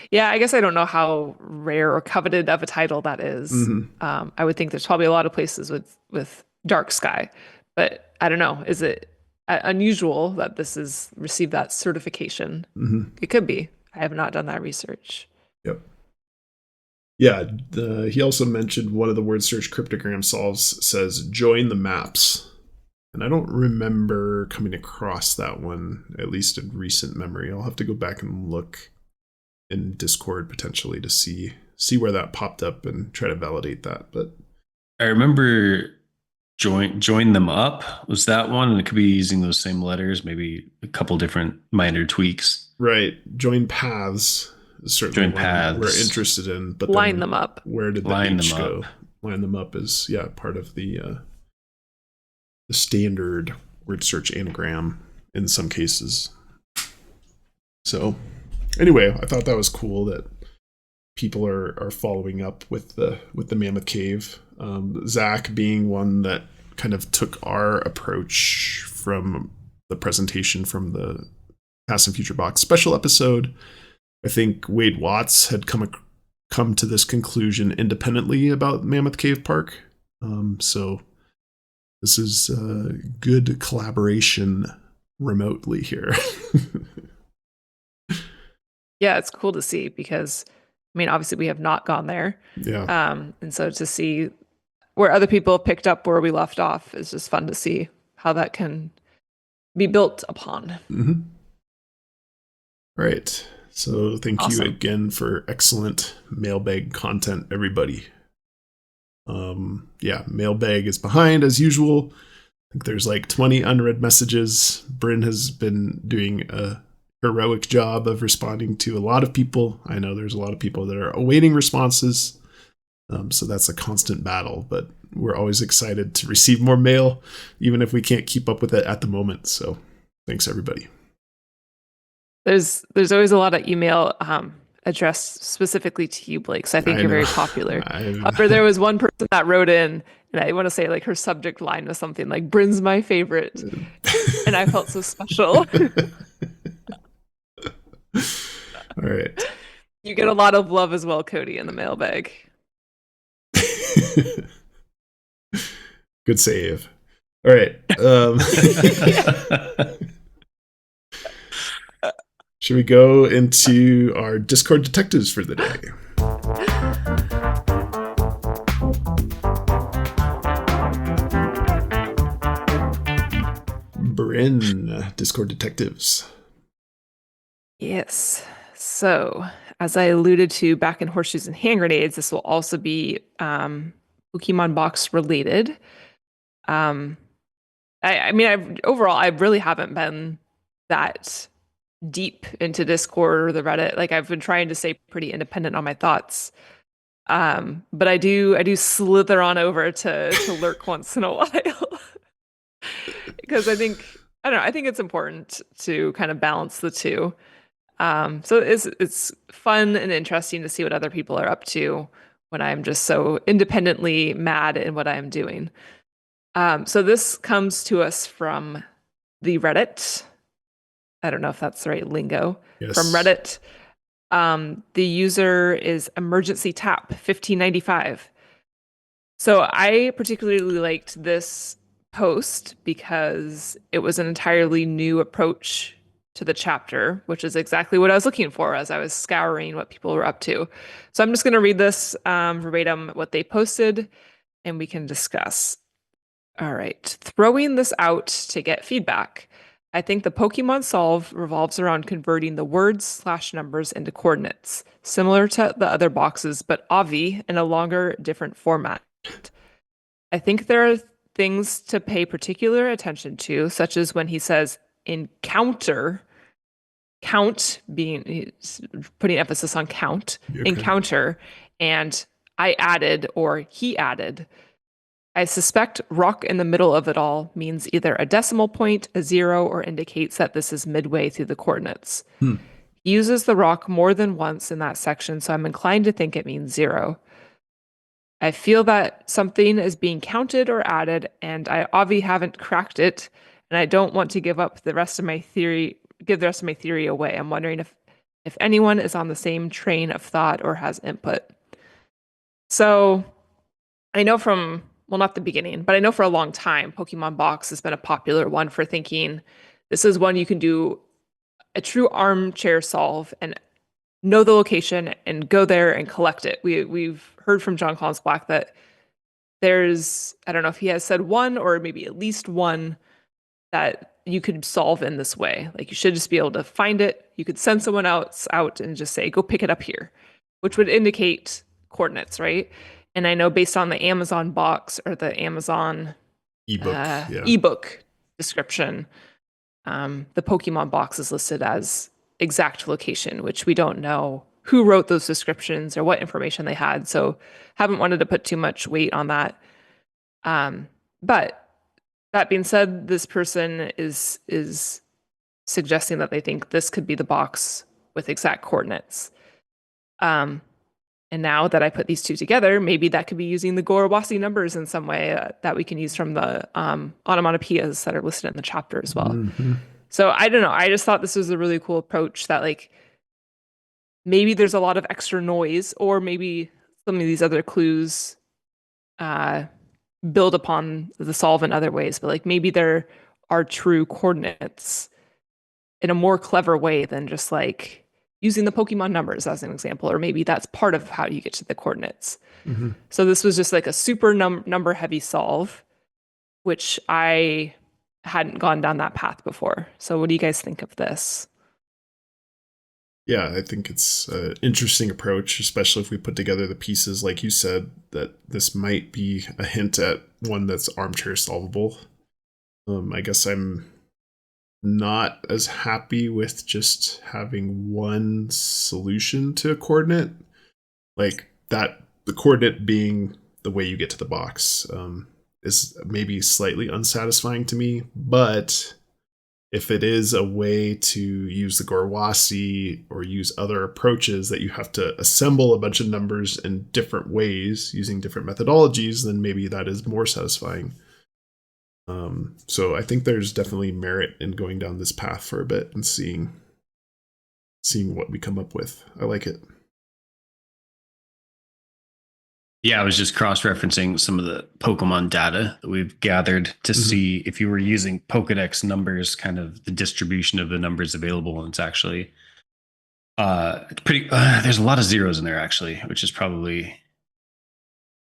Yeah, I guess I don't know how rare or coveted of a title that is. I would think there's probably a lot of places with dark sky, but I don't know. Is it unusual that this is received that certification? It could be. I have not done that research. Yep. Yeah, he also mentioned one of the word search cryptogram solves says join the maps. And I don't remember coming across that one, at least in recent memory. I'll have to go back and look in Discord potentially to see where that popped up and try to validate that. But I remember join them up was that one, and it could be using those same letters, maybe a couple different minor tweaks. Right, join paths is certainly Join one paths. we're interested in. But Line then them up. where did the Line H them go? up. Line them up is part of the standard word search anagram in some cases. So anyway, I thought that was cool that people are following up with the Mammoth Cave. Zach being one that kind of took our approach from the presentation from the Past and Future Box special episode. I think Wade Watts had come to this conclusion independently about Mammoth Cave Park. So this is good collaboration remotely here. Yeah, it's cool to see because, I mean, obviously we have not gone there. Yeah. And so to see where other people have picked up where we left off is just fun to see how that can be built upon. Right. So thank you Awesome. again for excellent mailbag content, everybody. Yeah, mailbag is behind as usual. I think there's like 20 unread messages. Bryn has been doing a heroic job of responding to a lot of people. I know there's a lot of people that are awaiting responses. So that's a constant battle, but we're always excited to receive more mail, even if we can't keep up with it at the moment. So thanks, everybody. There's always a lot of email addressed specifically to you, Blake. So I think you're very popular. However, there was one person that wrote in, and I want to say like her subject line was something like "Bryn's my favorite," and I felt so special. All right. You get a lot of love as well, Cody, in the mailbag. Good save. All right. Should we go into our Discord detectives for the day? Bryn, Discord detectives. Yes. So, as I alluded to back in Horseshoes and Hand Grenades, this will also be Pokemon box related. I mean, overall, I really haven't been that deep into Discord or the Reddit. Like I've been trying to stay pretty independent on my thoughts. But I do slither on over to lurk once in a while. Because I think it's important to kind of balance the two. So it's fun and interesting to see what other people are up to when I'm just so independently mad in what I'm doing. So this comes to us from the Reddit. I don't know if that's the right lingo. Yes. From Reddit. The user is Emergency Tap 1595. So I particularly liked this post because it was an entirely new approach to the chapter, which is exactly what I was looking for as I was scouring what people were up to. So I'm just going to read this verbatim, what they posted, and we can discuss. All right. Throwing this out to get feedback. I think the Pokemon solve revolves around converting the words/numbers into coordinates, similar to the other boxes, but obvi in a longer, different format. I think there are things to pay particular attention to, such as when he says encounter, count being he's putting emphasis on count, Okay. encounter, and I added or he added. I suspect rock in the middle of it all means either a decimal point, a zero, or indicates that this is midway through the coordinates. Hmm. He uses the rock more than once in that section, so I'm inclined to think it means zero. I feel that something is being counted or added, and I obviously haven't cracked it, and I don't want to give the rest of my theory away. I'm wondering if anyone is on the same train of thought or has input. So I know from, well, not the beginning, but I know for a long time, Pokemon Box has been a popular one for thinking this is one you can do a true armchair solve and know the location and go there and collect it. We've heard from Jon Collins-Black that there's, I don't know if he has said one or maybe at least one that you could solve in this way. Like you should just be able to find it. You could send someone else out and just say, go pick it up here, which would indicate coordinates, right? And I know based on the Amazon box or the Amazon ebook description, the Pokemon box is listed as exact location, which we don't know who wrote those descriptions or what information they had. So haven't wanted to put too much weight on that. But that being said, this person is suggesting that they think this could be the box with exact coordinates. And now that I put these two together, maybe that could be using the Goroawase numbers in some way that we can use from the onomatopoeias that are listed in the chapter as well. Mm-hmm. So I don't know. I just thought this was a really cool approach that like maybe there's a lot of extra noise, or maybe some of these other clues build upon the solve in other ways, but like maybe there are true coordinates in a more clever way than just like using the Pokemon numbers as an example, or maybe that's part of how you get to the coordinates. Mm-hmm. So this was just like a super number heavy solve, which I hadn't gone down that path before. So what do you guys think of this? Yeah, I think it's an interesting approach, especially if we put together the pieces, like you said, that this might be a hint at one that's armchair solvable. I guess I'm not as happy with just having one solution to a coordinate, like that the coordinate being the way you get to the box is maybe slightly unsatisfying to me. But if it is a way to use the Goroawase or use other approaches that you have to assemble a bunch of numbers in different ways using different methodologies, then maybe that is more satisfying. So I think there's definitely merit in going down this path for a bit and seeing what we come up with. I like it. Yeah, I was just cross-referencing some of the Pokemon data that we've gathered to see if you were using Pokedex numbers, kind of the distribution of the numbers available. And it's actually pretty, there's a lot of zeros in there actually, which is probably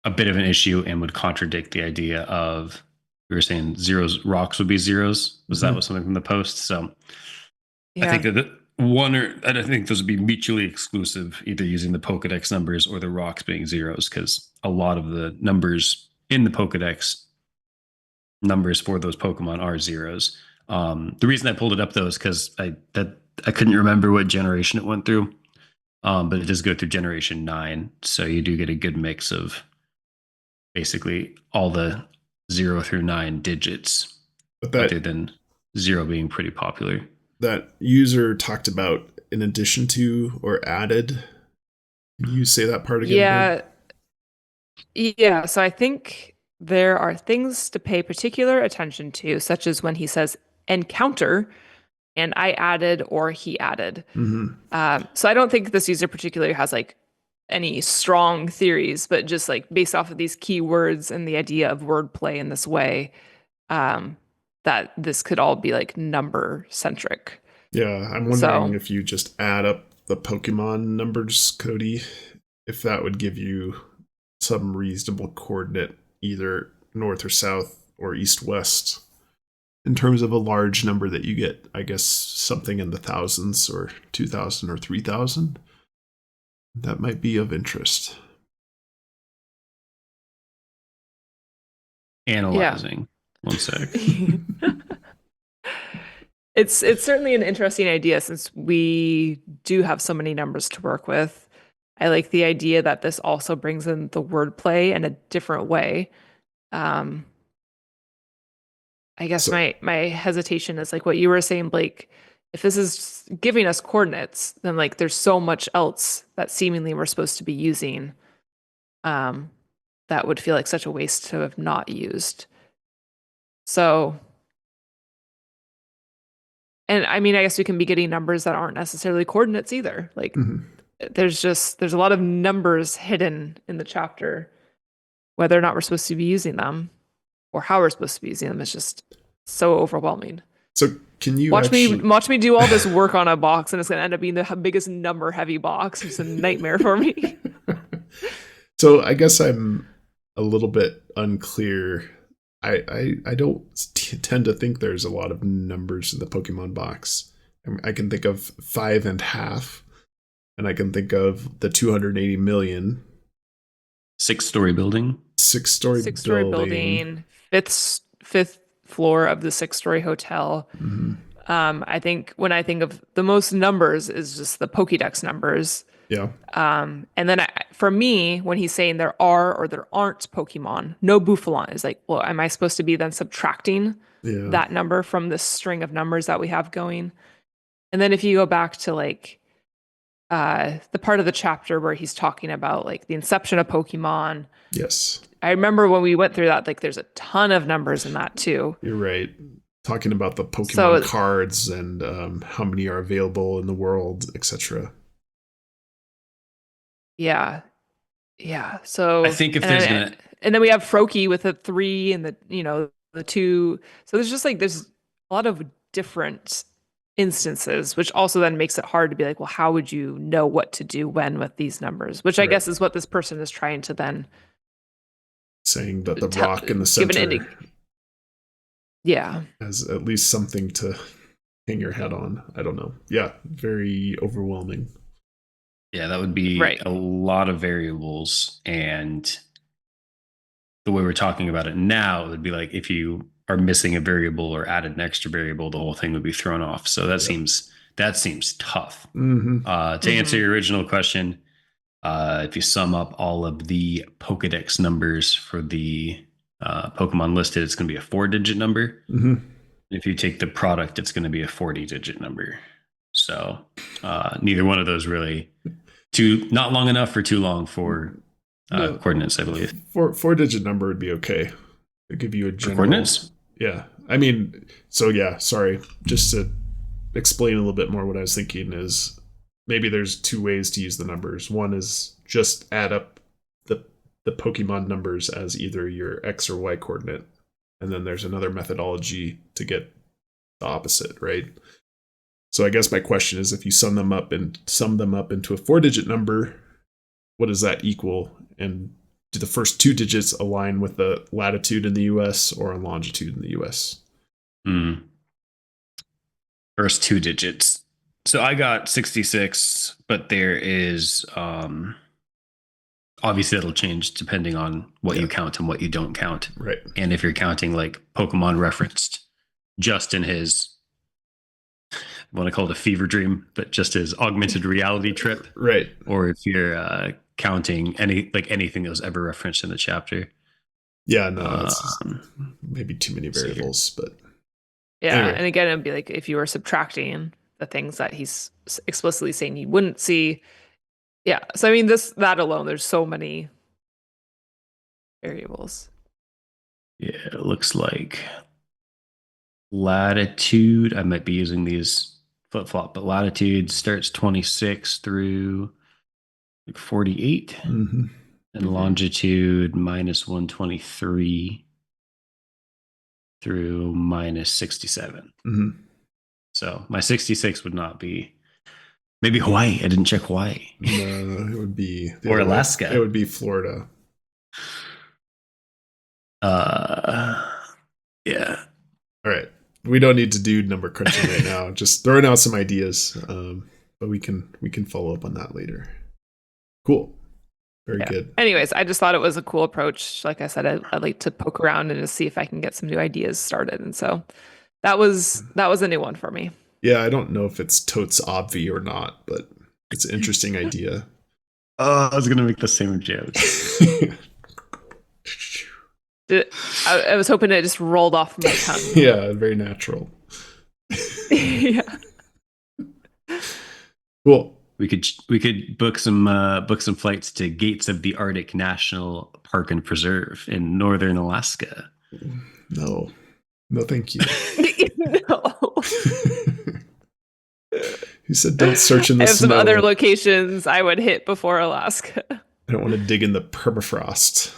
a bit of an issue and would contradict the idea of, we were saying zeros, rocks would be zeros. Was that was something from the post? So yeah. I think that I think those would be mutually exclusive, either using the Pokedex numbers or the rocks being zeros, because a lot of the numbers in the Pokedex numbers for those Pokemon are zeros. The reason I pulled it up though is because I couldn't remember what generation it went through, but it does go through generation 9, so you do get a good mix of basically all the 0 through 9 digits, other than 0 being pretty popular. That user talked about in addition to or added. Can you say that part again? Yeah. So I think there are things to pay particular attention to, such as when he says encounter and I added or he added. So I don't think this user particularly has like any strong theories, but just like based off of these keywords and the idea of wordplay in this way, that this could all be like number centric. Yeah, I'm wondering if you just add up the Pokemon numbers, Cody, if that would give you some reasonable coordinate, either north or south or east-west, in terms of a large number that you get, I guess, something in the thousands or 2,000 or 3,000. That might be of interest. Analyzing. One sec. It's certainly an interesting idea since we do have so many numbers to work with. I like the idea that this also brings in the wordplay in a different way. I guess So- my hesitation is like what you were saying, Blake. If this is giving us coordinates, then like there's so much else that seemingly we're supposed to be using. That would feel like such a waste to have not used. So, and I mean, I guess we can be getting numbers that aren't necessarily coordinates either. Like Mhm. there's a lot of numbers hidden in the chapter. Whether or not we're supposed to be using them or how we're supposed to be using them is just so overwhelming. So can you Watch actually me do all this work on a box, and it's gonna end up being the biggest number heavy box. It's a nightmare for me. So I guess I'm a little bit unclear. I don't tend to think there's a lot of numbers in the Pokemon box. I can think of 5.5, and I can think of the 280 million. 6-story building. Six-story building. Fifth floor of the 6-story hotel. Mm-hmm. I think when I think of the most numbers is just the Pokédex numbers. Yeah. And then for me, when he's saying there are or there aren't Pokemon, no Bouffalon is like, well, am I supposed to be then subtracting that number from this string of numbers that we have going? And then if you go back to like the part of the chapter where he's talking about like the inception of Pokemon. Yes. I remember when we went through that, like there's a ton of numbers in that too. You're right. Talking about the Pokemon cards and how many are available in the world, etc. Yeah. Yeah. So I think if there's gonna, and then we have Froakie with a 3 and the 2. So there's a lot of different instances, which also then makes it hard to be like, well, how would you know what to do when with these numbers? Which I guess is what this person is trying to then saying that the rock in the center has at least something to hang your head on. I don't know. Yeah, very overwhelming. Yeah, that would be a lot of variables. And the way we're talking about it now, it would be like if you are missing a variable or added an extra variable, the whole thing would be thrown off. So that seems tough. Mm-hmm. To answer your original question, if you sum up all of the Pokedex numbers for the Pokemon listed, it's going to be a 4-digit number. Mm-hmm. If you take the product, it's going to be a 40-digit number. So neither one of those really not long enough or too long for coordinates, I believe. 4-digit number would be okay. It'll give you a general coordinates. Yeah, I mean, so yeah. Sorry, just to explain a little bit more, what I was thinking is maybe there's 2 ways to use the numbers. One is just add up the Pokemon numbers as either your X or Y coordinate, and then there's another methodology to get the opposite, right? So I guess my question is, if you sum them up into a 4-digit number, what does that equal? And do the first 2 digits align with the latitude in the US or a longitude in the US? First 2 digits. So I got 66, but there is obviously it'll change depending on what you count and what you don't count. Right. And if you're counting like Pokemon referenced just in his, I want to call it a fever dream, but just his augmented reality trip. Right. Or if you're counting anything that was ever referenced in the chapter. Yeah, no, that's maybe too many variables, but yeah. Anyway. And again, it'd be like if you were subtracting the things that he's explicitly saying you wouldn't see. Yeah. So I mean, that alone, there's so many variables. Yeah, it looks like latitude. I might be using these flip-flop, but latitude starts 26 through 48. Mm-hmm. And longitude minus 123 through minus 67. Mm-hmm. So my 66 would not be, maybe Hawaii. I didn't check Hawaii. No, it would be or Alaska. It would be Florida. Yeah. All right. We don't need to do number crunching right now. Just throwing out some ideas, but we can follow up on that later. Cool. Very good. Anyways, I just thought it was a cool approach. Like I said, I'd like to poke around and just see if I can get some new ideas started. And so that was a new one for me. Yeah, I don't know if it's totes obvi or not, but it's an interesting idea. Oh, I was gonna make the same joke. I was hoping it just rolled off my tongue. Yeah, very natural. Yeah. Cool. We could book some flights to Gates of the Arctic National Park and Preserve in northern Alaska. No, thank you. No. You said don't search in the I have snow. some other locations I would hit before Alaska. I don't want to dig in the permafrost.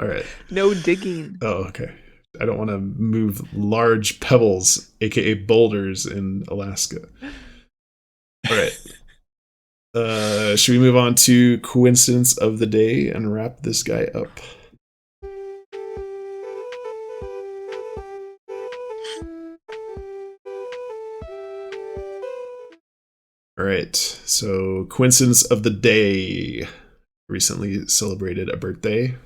All right. No digging. Oh, okay. I don't want to move large pebbles, aka boulders, in Alaska. All right. Should we move on to coincidence of the day and wrap this guy up? All right. So, coincidence of the day. Recently celebrated a birthday.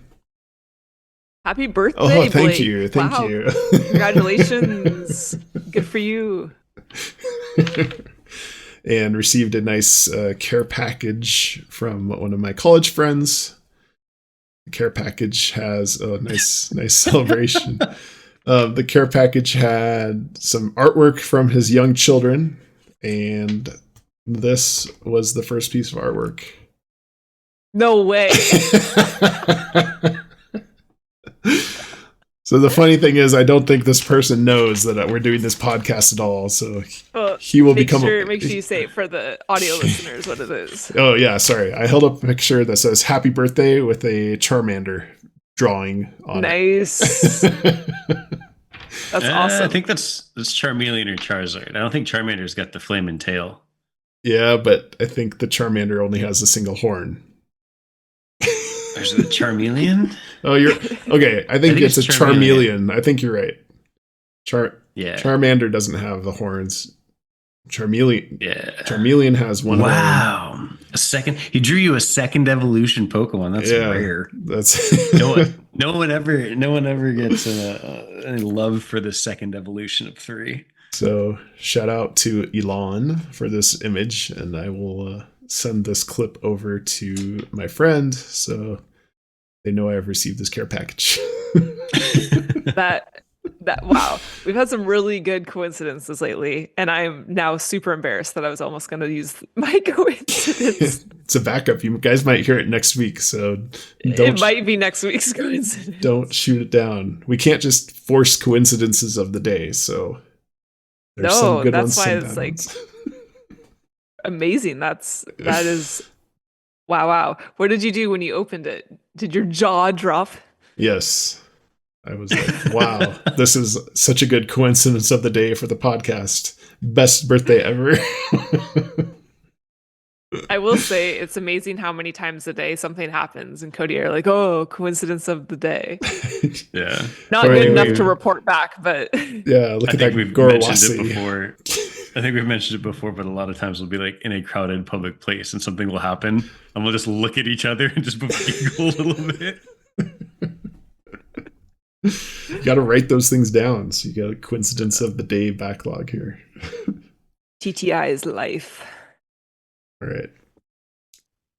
Happy birthday, Oh, thank Blake. you. Thank Wow. you. Congratulations. Good for you. And received a nice care package from one of my college friends. The care package has a nice celebration. The care package had some artwork from his young children, and this was the first piece of artwork. No way. So the funny thing is, I don't think this person knows that we're doing this podcast at all. So he will make become. Sure you say for the audio listeners what it is. Oh yeah, sorry. I held up a picture that says "Happy Birthday" with a Charmander drawing on nice. it. That's awesome. I think that's Charmeleon or Charizard. I don't think Charmander's got the flaming tail. Yeah, but I think the Charmander only has a single horn. There's the Charmeleon? Oh, you're okay. I think it's a Charmeleon. I think you're right. Yeah. Charmander doesn't have the horns. Charmeleon has one. Wow. Horn. A second. He drew you a second evolution Pokemon. That's rare. That's no one ever gets any love for the second evolution of 3. So shout out to Elon for this image, and I will send this clip over to my friend so they know I have received this care package. that wow, we've had some really good coincidences lately, and I'm now super embarrassed that I was almost going to use my coincidence. It's a backup. You guys might hear it next week, so it might be next week's coincidence. Don't shoot it down. We can't just force coincidences of the day, so there's some good that's ones, why it's like amazing. That is wow. What did you do when you opened it? Did your jaw drop? Yes. I was like, wow, this is such a good coincidence of the day for the podcast. Best birthday ever. I will say it's amazing how many times a day something happens, and Cody are like, "Oh, coincidence of the day." Yeah, not good enough to report back, but yeah, look at that Goroawase. I think we've mentioned it before, but a lot of times we'll be like in a crowded public place, and something will happen, and we'll just look at each other and just giggle a little bit. You got to write those things down. So you got a coincidence of the day backlog here. TTI is life. All right.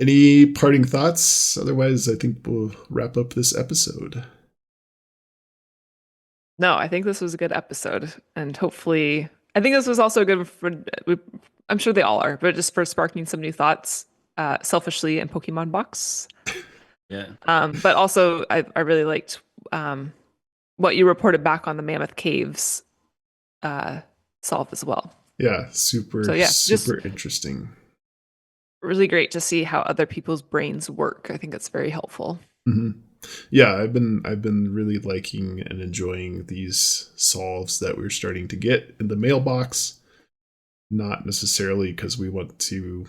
Any parting thoughts? Otherwise, I think we'll wrap up this episode. No, I think this was a good episode. And hopefully, I think this was also good for, I'm sure they all are, but just for sparking some new thoughts, selfishly in Pokemon Box. Yeah. But also, I really liked what you reported back on the Mammoth Caves solve as well. Yeah, super interesting. Really great to see how other people's brains work. I think it's very helpful. Mm-hmm. Yeah, I've been really liking and enjoying these solves that we're starting to get in the mailbox. Not necessarily because we want to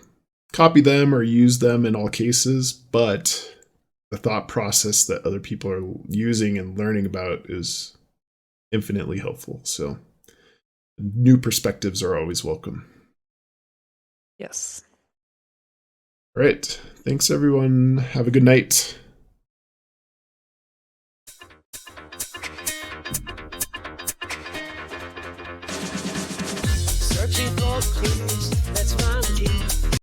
copy them or use them in all cases, but the thought process that other people are using and learning about is infinitely helpful. So new perspectives are always welcome. Yes. All right. Thanks, everyone. Have a good night.